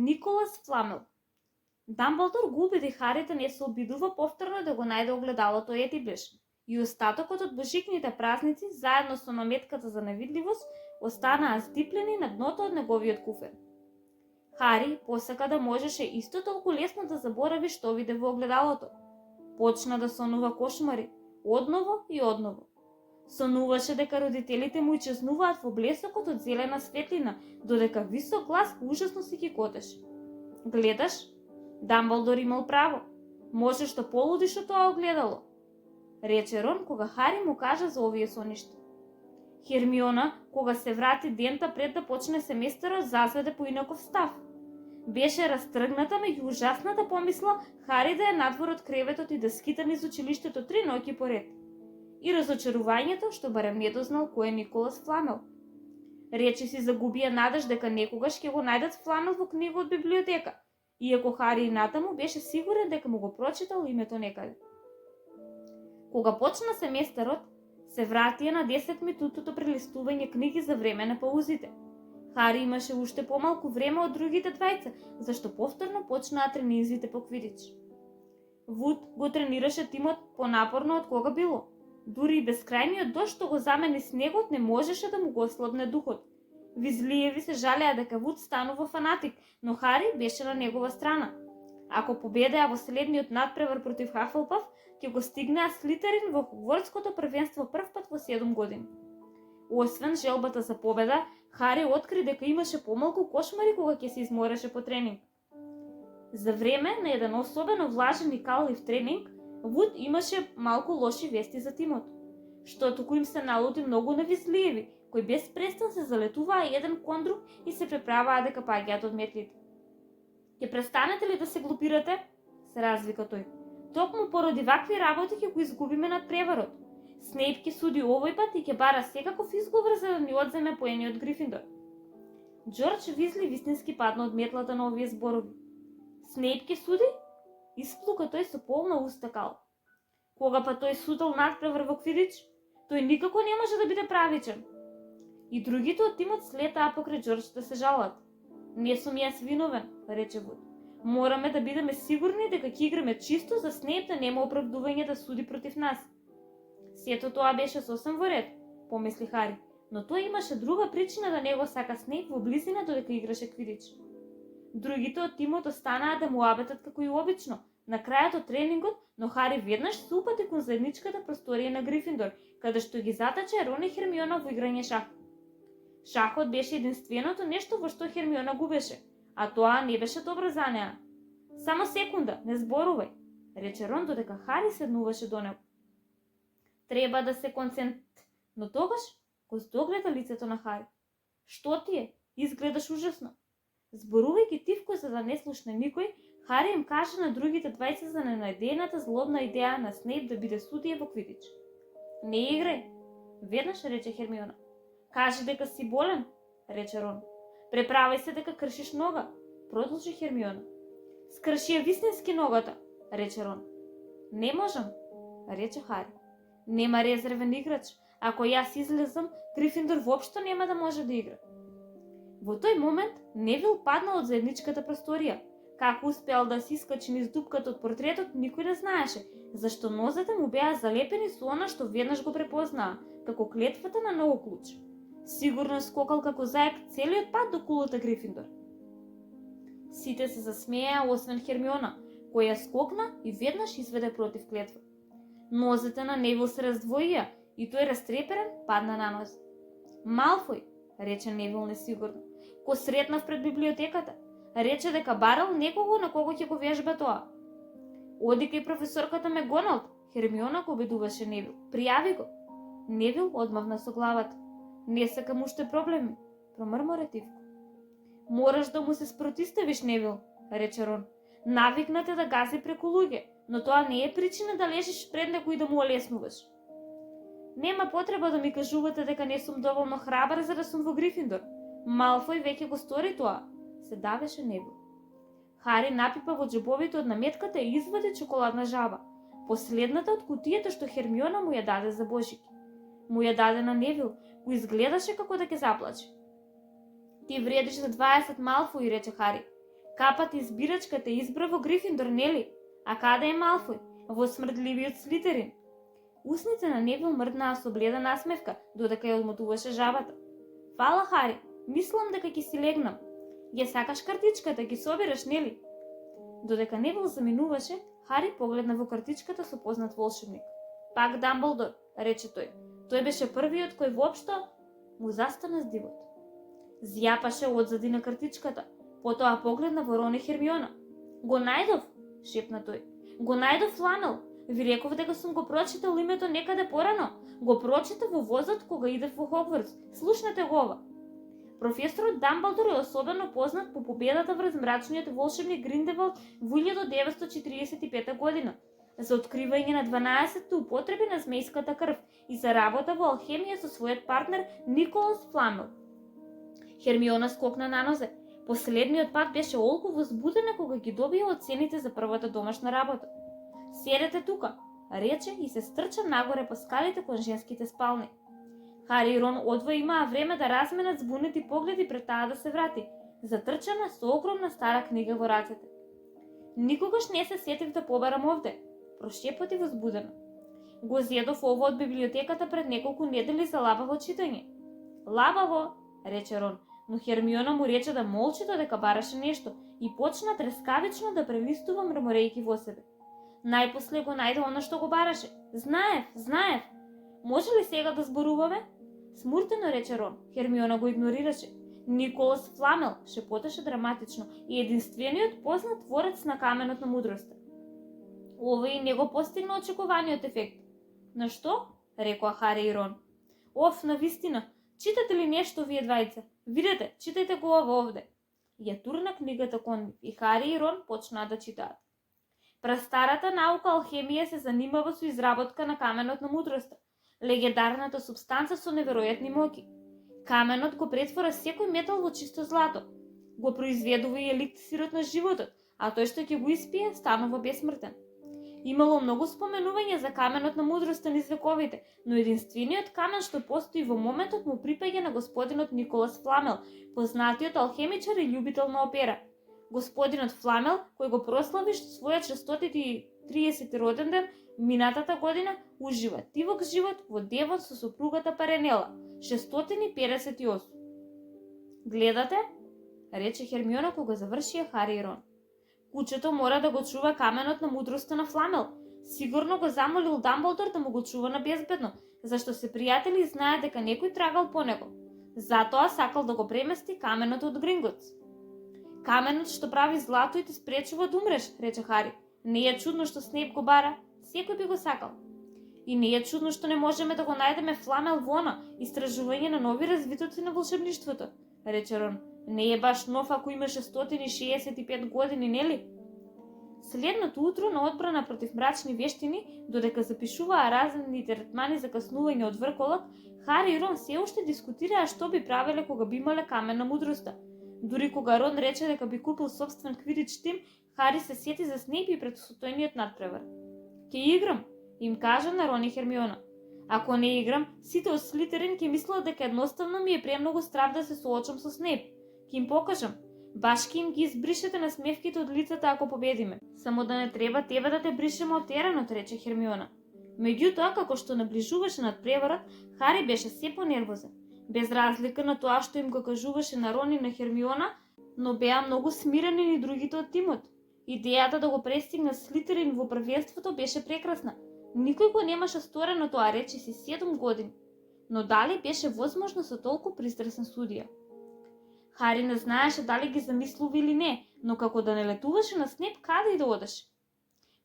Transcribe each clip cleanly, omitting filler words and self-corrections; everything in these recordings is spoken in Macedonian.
Николас Фламел. Дамблдор го убеди Хари да не се обидува повторно да го најде огледалото Етибеш и остатокот од божикните празници, заедно со наметката за невидливост, останаа здиплени на дното од неговиот куфер. Хари посака да можеше исто толку лесно да заборави што виде во огледалото. Почна да сонува кошмари, одново и одново. Сонуваше дека родителите му исчезнуваат во блесокот од зелена светлина, додека висок глас ужасно се ги котеше. Гледаш? Дамблдор имал право. Можеш да полудиш од тоа огледало, рече Рон кога Хари му кажа за овие соништа. Хермиона, кога се врати дента пред да почне семестарот, зазведе поинаков став. Беше растргната меѓу ужасната помисла Хари да е надвор од креветот и да скита низ училиштето 3 ноќи поред. И разочарувањето што барем не дознал кој е Николас Фламел. Речи си загубија надеж дека некогаш ќе го најдат Фламел во книга од библиотека, иако Хари и натаму беше сигурен дека му го прочитал името некаде. Кога почна семестарот, се вратија на 10 минутото прелистување книги за време на паузите. Хари имаше уште помалку време од другите двајца, зашто повторно почнаа тренинзите по квидич. Вуд го тренираше тимот понапорно од кога било. Дури и безкрајниот дожд што го замени снегот не можеше да му го ослабне духот. Визлиеви се жалеа дека Вуд станува фанатик, но Хари беше на негова страна. Ако победеа во следниот надпревар против Хафлпаф, ќе го стигнеа Слитерин во Хогвартското првенство првпат во 7 години. Освен желбата за победа, Хари откри дека имаше помалку кошмари кога ќе се измореше по тренинг. За време на еден особено влажен и каллив тренинг, Вуд имаше малку лоши вести за тимот, што туку им се налути многу на Визлиеви, кои без престан се залетуваа еден кон друг и се преправаа дека паѓаат од метлите. Ќе престанете ли да се глупирате? Се развика тој. Токму поради вакви работи ќе го изгубиме над преварот. Снейп ќе суди овој пат и ќе бара секаков изговор за да ни одземе поени од Грифиндор. Џорџ Визли вистински падна од метлата на овие зборови. Снейп ќе суди? Исплука тој со полна уста кал. Кога па тој судел надпревар во квидич, тој никако не може да биде правичен. И другите од тимот слетаа покрај Џорџ да се жалат. Не сум јас виновен, рече Вуд. Мораме да бидеме сигурни дека ќе играме чисто за Снейп да нема оправдување да суди против нас. Сето тоа беше сосем во ред, помисли Хари, но тој имаше друга причина да не го сака Снейп во близина додека играше квидич. Другите од тимот останаа да му абетат како и обично, на крајот од тренингот, но Хари веднаш се упати кон заедничката просторија на Грифиндор, каде што ги затаче Рон и Хермиона во играње шах. Шахот беше единственото нешто во што Хермиона губеше, а тоа не беше добро за неа. Само секунда, не зборувај, рече Рон додека Хари седнуваше до него. Треба да се но тогаш го здогледа лицето на Хари. Што ти е? Изгледаш ужасно. Зборувајќи тивко за да не слушне никој, Хари им каже на другите двајца за ненајдената злобна идеја на Снейп да биде судија во квидич. Не играј, веднаш рече Хермиона. Кажи дека си болен, рече Рон. Преправај се дека кршиш нога, продолжи Хермиона. Скрши ја вистински ногата, рече Рон. Не можам, рече Хари. Нема резервен играч. Ако јас излезам, Грифиндор воопшто нема да може да игра. Во тој момент Невил паднал од заедничката просторија. Како успеал да се искачи низ дупката од портретот, никој не знаеше, зашто нозете му беа залепени со она што веднаш го препознаа, како клетвата на ново клуч. Сигурно скокал како заек целиот пат до кулата Грифиндор. Сите се засмееа освен Хермиона, која скокна и веднаш изведе против клетва. Нозете на Невил се раздвоија и тој растреперен падна на ноз. Малфој, рече Невил несигурно, ко сретнав пред библиотеката. Рече дека барал некого на кого ќе го вежба тоа. Оди кај професорката Меголд, Хермиона го обидуваше Невил. Пријави го. Невил одмавна со главата. Не сакам уште проблеми, промрмори тивко. Мораш да му се спротиставиш, Невил, рече Рон. Навикнат е да гази преку луѓе, но тоа не е причина да лежиш пред него и да му олеснуваш. Нема потреба да ми кажувате дека не сум доволно храбар за да сум во Грифиндор. Малфој веќе го стори тоа, се давеше Невил. Хари напипа во џебовите од наметката и извади чоколадна жаба, последната од кутијата што Хермиона му ја даде за Божики. Му ја даде на Невил, кој изгледаше како да ќе заплаче. Ти вредиш за 20 Малфој, рече Хари. Капата и збирачката избра во Грифиндор, нели? А каде е Малфој? Во смрдливиот Слитерин. Усните на Невил мрднаа со бледа насмевка, додека ја одмотуваше жабата. Фала, Хари, мислам дека ќе си легнам. Ја сакаш картичката, ги собираш, нели? Додека Невил заминуваше, Хари погледна во картичката со познат волшебник. Пак Дамблдор, рече тој. Тој беше првиот кој воопшто му застана с дивот. Зјапаше одзади на картичката, потоа погледна во Рон и Хермиона. Го најдов, шепна тој. Го најдов Фламел. Ви реков дека сум го прочитал името некаде порано. Го прочитав во возот кога идев во Хогвартс. Слушнете го ова. Професорот Дамблдор е особено познат по победата врз мрачниот волшебник Гриндевалд во 1945 година за откривање на 12 употреби на змејската крв и за работа во алхемија со својот партнер Николас Фламел. Хермиона скокна на нозе. Последниот пат беше олку возбудена кога ги добија оцените за првата домашна работа. Седете тука, рече и се стрча нагоре по скалите кон женските спални. Хари и Рон одва имаа време да разменат збунети погледи пред таа да се врати, затрчана со огромна стара книга во рацете. Никогаш не се сетив да побарам овде, прошепоти возбудено. Го зедов ово од библиотеката пред неколку недели за лабаво читање. Лабаво, рече Рон, но Хермиона му рече да молчи додека бараше нешто и почна трескавично да прелистува мрморејќи во себе. Најпосле го најде она што го бараше. Знаев. Може ли сега да зборуваме? Смуртено рече Рон. Хермиона го игнорираше. Николас Фламел, шепотеше драматично, и единствениот познат творец на каменот на мудроста. Овој не го постигна очекуваниот ефект. На што? Рекоа Хари и Рон. Навистина, читате ли нешто вие двајца? Видете, читајте го ова овде. Ја турна книгата кон нив и Хари и Рон почнаа да читаат. Прастарата наука алхемија се занимава со изработка на каменот на мудроста, легендарната субстанца со неверојатни моќи. Каменот го претвора секој метал во чисто злато. Го произведува и еликсирот на животот, а тој што ќе го испие станува бесмртен. Имало многу споменување за каменот на мудроста низ вековите, но единствениот камен што постои во моментот му припаѓа на господинот Николас Фламел, познатиот алхемичар и љубител на опера. Господинот Фламел, кој го прослави својот 630 роден ден минатата година, ужива тивок живот во Девон со сопругата Паренела, 658. Гледате? Рече Хермиона кога завршија Хари и Рон. Кучето мора да го чува каменот на мудроста на Фламел. Сигурно го замолил Дамблдор да му го чува на безбедно, зашто се пријатели и знаат дека некој трагал по него. Затоа сакал да го премести каменот од Гринготс. Каменот што прави злато и те спречува да умреш, рече Хари. Не е чудно што Снейп го бара, секој би го сакал. И не е чудно што не можеме да го најдеме Фламел вона, истражување на нови развитоци на волшебништвото, рече Рон. Не е баш нов ако имаше 165 години, нели? Следното утро на одбрана против мрачни вештини, додека запишуваа разните ретмани за каснување од врколак, Хари и Рон се уште дискутираа што би правеле кога би имале камен на мудроста. Дури кога Рон рече дека би купил собствен квидич тим, Хари се сети за Снейп и пред состојниот надпревар. Ке играм, им кажа на Рон и Хермиона. Ако не играм, сите од Слитерин ќе мислат дека едноставно ми е премногу страв да се соочам со Снейп. Ке им покажам. Баш ке им ги избришете на смевките од лицата ако победиме. Само да не треба тебе да те бришеме од теренот, рече Хермиона. Меѓутоа, како што наближуваше надпреварот, Хари беше се понервозен. Без разлика на тоа што им го кажуваше на Рон и на Хермиона, но беа многу смирени и другите од тимот. Идејата да го престигна Слитерин во првенството беше прекрасна. Никој го немаше сторено тоа, речиси 7 години. Но дали беше возможно со толку пристрасен судија? Хари не знаеше дали ги замислува или не, но како да не летуваше на Снейп, каде и да одеше.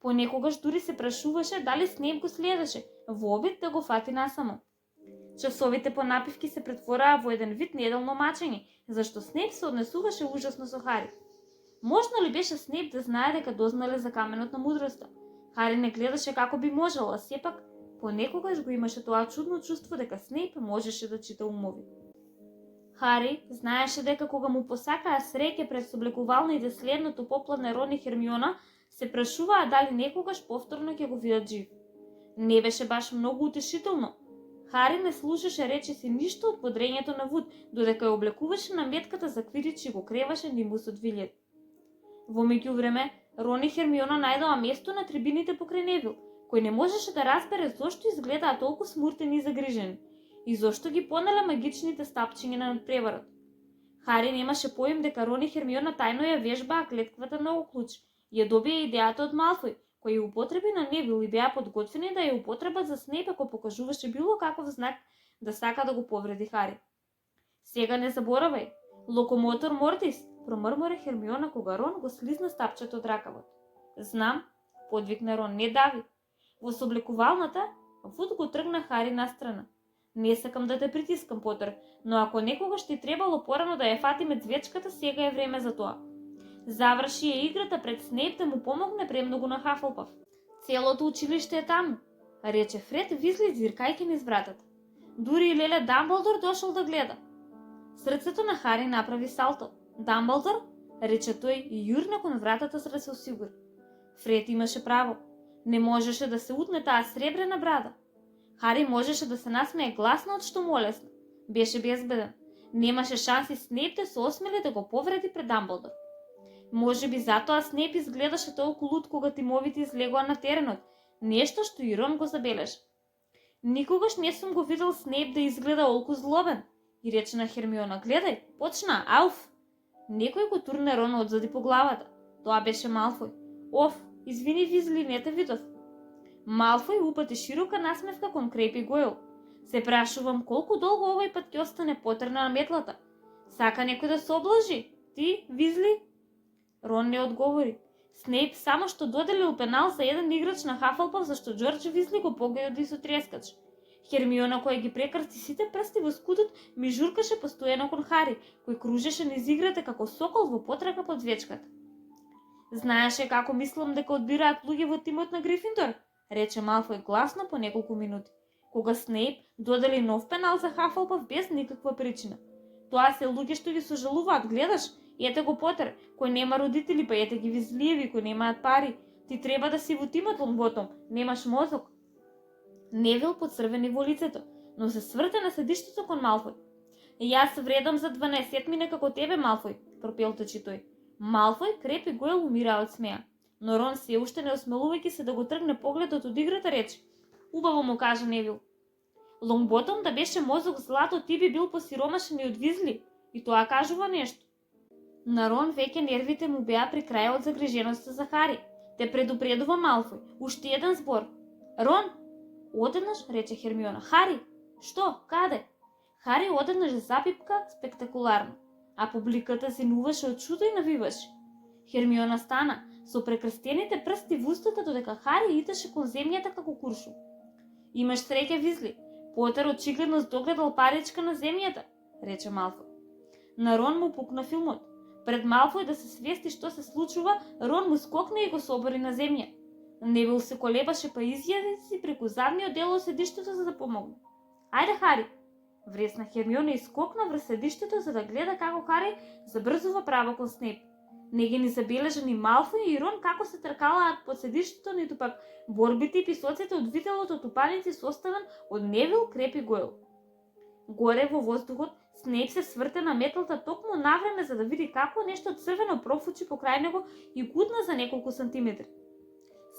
Понекогаш дури се прашуваше дали Снейп го следеше, во обид да го фати насамо. Часовите по напивки се претвораа во еден вид неделно мачење, зашто Снейп се однесуваше ужасно со Хари. Можно ли беше Снейп да знае дека дознале за каменот на мудроста? Хари не гледаше како би можел, а сепак понекогаш го имаше тоа чудно чувство дека Снейп можеше да чита умови. Хари знаеше дека кога му посакаа среќа пред соблекувалните следното попладне Рон и Хермиона, се прашуваа дали некогаш повторно ќе го видат жив. Не беше баш многу утешително. Хари не слушаше речиси ништо од подрењето на Вуд, додека ја облекуваше наметката за квидич и го креваше нимбусот вилјет. Во меѓувреме, Рон и Хермиона најдоа место на трибините покрај Невил, кој не можеше да разбере зошто изгледаа толку смуртени и загрижени и зошто ги понеле магичните стапчиња на надпреварот. Хари немаше поим дека Рон и Хермиона тајно ја вежбаа клетквата на Оклуч и ја добија идејата од Малфој, кој ја употреби на Невил и беа подготвени да ја употребат за Снейп ако покажуваше било каков знак да сака да го повреди Хари. Сега не заборавај, локомотор Мортис, промрмори Хермиона кога Рон го слизна стапчето од ракавот. Знам, подвикна Рон, не дави. Во соблекувалната, Вуд го тргна Хари настрана. Не сакам да те притискам, Потер, но ако некогаш ти требало порано да ја фатиме цвечката, сега е време за тоа. Заврши ја играта пред Снейп да му помогне премногу на Хафлпаф. Целото училиште е таму, рече Фред Визли звиркајќи низ вратата. Дури и леле Дамблдор дошол да гледа. Срцето на Хари направи салто. Дамблдор, рече тој и јурна кон вратата за да се осигури. Фред имаше право. Не можеше да се утне таа сребрена брада. Хари можеше да се насмее гласно од што му олесна. Беше безбеден. Немаше шанси Снейп да се осмели да го повреди пред Дамблдор. Може би затоа Снейп изгледаше толку луд кога тимовите излегоа на теренот, нешто што и Рон го забележа. Никогаш не сум го видел Снейп да изгледа олку злобен, и рече на Хермиона, гледај, почна, ауф! Некој го турне Рон одзади по главата. Тоа беше Малфој. Оф, извини Визли, не те видов. Малфој упати широка насмевка кон Крепи Гойл. Се прашувам колку долго овој пат ќе остане потерна на метлата. Сака некој да се облажи? Ти, Визли? Рон не одговори. Снейп само што доделил пенал за еден играч на Хафлпаф зашто Џорџ Визли го погоди со трескач. Хермиона која ги прекрсти сите прсти во скутот ми журкаше постојано кон Хари, кој кружеше низ играта како сокол во потрака под звечката. Знаеше како мислам дека одбираат луѓе во тимот на Грифиндор? Рече Малфој гласно по неколку минути, кога Снейп додели нов пенал за Хафлпаф без никаква причина. Тоа се луѓе што ги сожалуваат, гледаш? Ете го Потер, кој нема родители, па ете ги Визлиеви кои немаат пари. Ти треба да си во тимот Лонгботом, немаш мозок. Невил поцрвени во лицето, но се сврте на седиштето кон Малфој. Јас вредам за 12 мине како тебе, Малфој, пропелтачи тој. Малфој, Крепи Гойл умира од смеа, но Рон се уште не осмелувајќи се да го тргне погледот од играта рече. Убаво му кажа Невил. Лонгботом да беше мозок злато, ти би бил посиромашен и од Визли, и тоа кажува нешто. На Рон веќе нервите му беа при крај од загриженоста за Хари. Те предупредува Малфој. Уште еден збор. Рон! Одеднаш, рече Хермиона. Хари! Што? Каде? Хари одеднаш запипка спектакуларно, а публиката зинуваше од чудо и навиваше. Хермиона стана, со прекрстените прсти в устата додека Хари иташе кон земјата како куршум. Имаш среќа, Визли. Потер очигледно здогледал паричка на земјата, рече Малфој. На Рон му пукна филмот. Пред Малфој да се свести што се случува, Рон му скокна и го собори на земја. Невил се колебаше па изјади си преку задниот дел од седиштето за да помогне. Ајде, Хари! Вресна Хермиона и скокна врз седиштето за да гледа како Хари забрзува право кон Снейп. Не ги ни забележа ни Малфој и Рон како се тркалаат под седиштето, ниту пак борбите и писоците од вителот од тупаници составен од Невил, Крепи Гойл. Горе во воздухот Снейп се сврте на метлата токму навреме за да види како нешто црвено профучи покрај него и гудна за неколку сантиметри.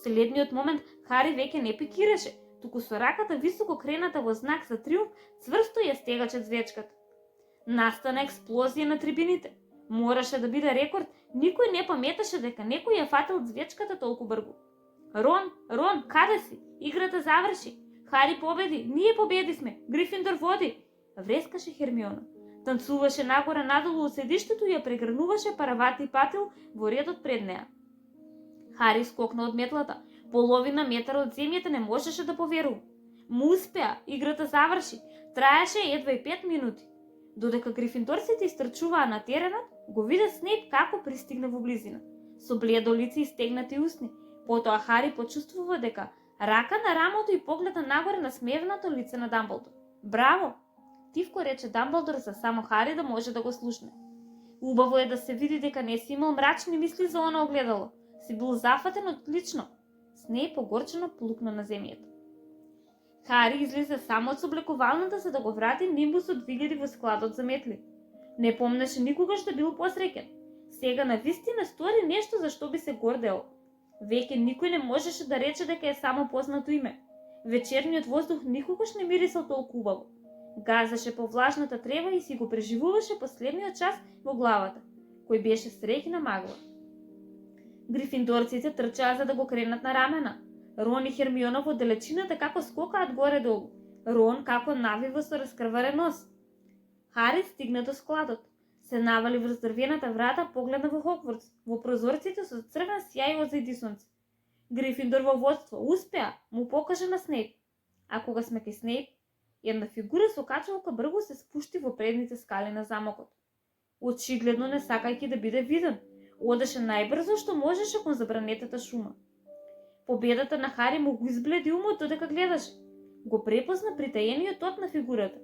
Следниот момент Хари веќе не пикираше, туку со раката високо крената во знак за триумф цврсто ја стегаче звечката. Настана експлозија на трибините. Мораше да биде рекорд, никој не паметаше дека некој ја фатил звечката толку бргу. Рон, Рон, каде си? Играта заврши. Хари победи, ние победисме, Грифиндор води. Врескаше Хермиона. Танцуваше нагоре надолу од седиштето и ја прегрнуваше паравати и патил во редот пред неа. Хари скокна од метлата. Половина метар од земјата не можеше да поверува. Му успеа, играта заврши. Траеше едва и 5 минути. Додека грифиндорците истрчуваа на теренот, го виде Снейп како пристигна во близина. Со бледо лице и стегнати усни. Потоа Хари почувствува дека рака на рамото и погледа нагоре на смевното лице на Дамблдор. Браво! Тивко рече Дамблдор за само Хари да може да го слушне. Убаво е да се види дека не си имал мрачни мисли за она огледало. Си бил зафатен одлично. Снейп огорчено плукна на земјата. Хари излезе само од соблекувалната за да го врати нимбусот вилјади во складот за метли. Не помнеше никогаш да бил посреќен. Сега навистина стори нешто за што би се гордеел. Веќе никој не можеше да рече дека е само познато име. Вечерниот воздух никогаш не мирисал толку убаво. Газеше по влажната трева и си го преживуваше последниот час во главата, кој беше среќна магла. Грифиндорците трчаа за да го кренат на рамена. Рон и Хермиона во далечината како скокаат горе-долу. Рон како навива со раскрварен нос. Хари стигна до складот. Се навали врз дрвената врата, погледна во Хогвартс, во прозорците со црвен сјај од зајди сонце. Грифиндор во водство успеа, му покажа на Снейп. А кога сме кај Снейп, една фигура со качалка бргу се спушти во предните скали на замокот. Очигледно не сакајќи да биде виден, одеше најбрзо што можеше кон забранетата шума. Победата на Хари му го избледи умот додека гледаше. Го препозна притаениот тот на фигурата.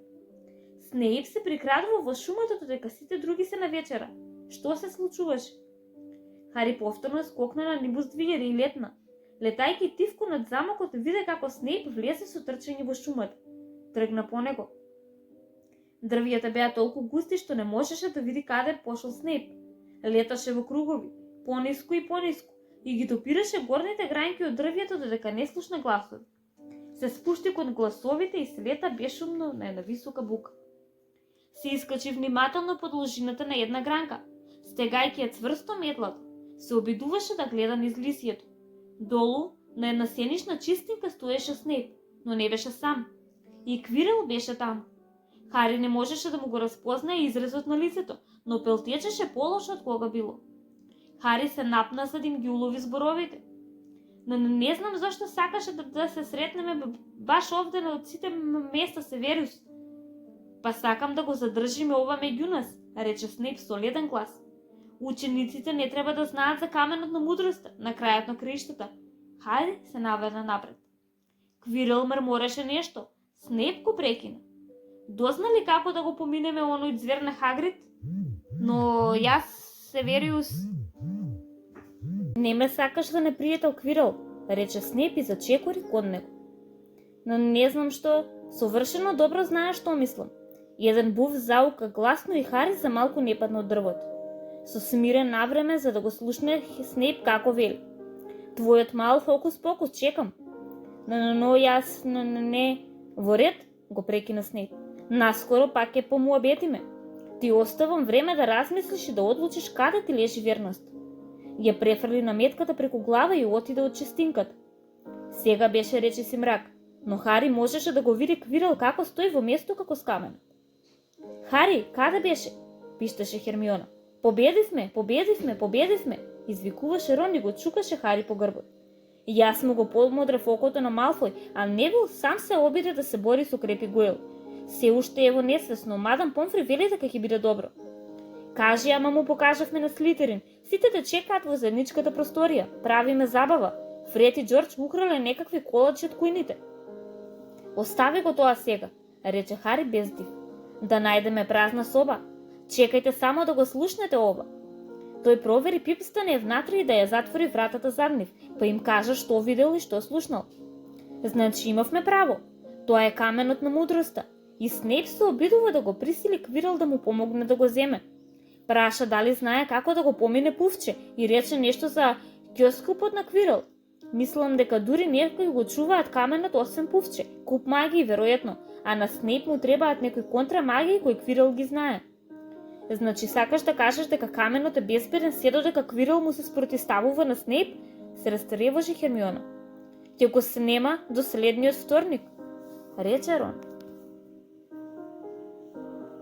Снейп се прикрадува во шумата додека сите други се на вечера. Што се случуваше? Хари повторно скокна на Нибус двијари и летна. Летајќи тивко над замокот, виде како Снейп влезе со трчање во шумата. Тргна по него. Дрвијата беа толку густи што не можеше да види каде пошол Снейп. Леташе во кругови, пониску и ги допираше горните грањки од дрвијата додека не слушна гласови. Се спушти кон гласовите и слета бешумно на една висока бука. Се искачи внимателно по должината на една гранка, стегајќи ја цврсто метлата. Се обидуваше да гледа низ лисието. Долу, на една сенишна чистинка стоеше Снейп, но не беше сам. И Квирел беше там. Хари не можеше да му го разпознае изразот на лицето, но пелтечеше полошо од кога било. Хари се напна за да им ги улови зборовите. Но не знам зашто сакаше да се сретнеме баш овде на од сите места, Севериус. Па сакам да го задржиме ова меѓу нас, рече Снейп со леден глас. Учениците не треба да знаат за каменот на мудроста, на крајот на краиштата. Хари се наведа напред. Квирел мрмореше нешто. Снейп го прекина. Дозна ли како да го поминеме оној звер на Хагрид? Но јас, Севериус... Не ме сакаш за непријател, Квирел, рече Снейп и зачекори кон него. Но не знам што, совршено добро знаеш што мислам. Еден був заука гласно и Хари за малку не падна од дрвото. Со смирен навреме за да го слушне Снейп како вели. Твојот мал фокус-покус чекам. Но јас не... Во ред, го прекина Снейп. Наскоро пак ќе помуабетиме. Ти оставам време да размислиш и да одлучиш каде ти лежи верност. Ја префрли наметката преку глава и отиде од чистинката. Сега беше речиси мрак, но Хари можеше да го види Квирел како стои во место како скаменот. Хари, каде беше? Пишташе Хермиона. Победивме, извикуваше Рон и го чукаше Хари по грбот. Јас му го подмодрев окото на Малфој, а Невил сам се обиде да се бори со Крепи Гойл. Се уште е во несвесно, мадам Помфри вели дека ќе биде добро. Кажи, ама му покажавме на Слитерин. Сите те чекаат во заедничката просторија. Правиме забава. Фред и Џорџ украле некакви колачи од кујните. Остави го тоа сега, рече Хари без див. Да најдеме празна соба. Чекајте само да го слушнете ова. Тој провери Пипс да не е внатре и да ја затвори вратата зад нив, па им кажа што видел и што слушнал. Значи имавме право. Тоа е каменот на мудроста. И Снейп се обидува да го присили Квирел да му помогне да го земе. Праша дали знае како да го помине пувче и рече нешто за кјоскупот на Квирел. Мислам дека дури некои го чуваат каменот освен пувче, куп магии веројатно, а на Снейп му требаат некои контрамагии кои Квирел ги знае. Значи сакаш да кажеш дека каменот е безбеден се додека Квирел му се спротиставува на Снейп? Се растревожи Хермиона. Ќе го снема до следниот вторник, рече Рон.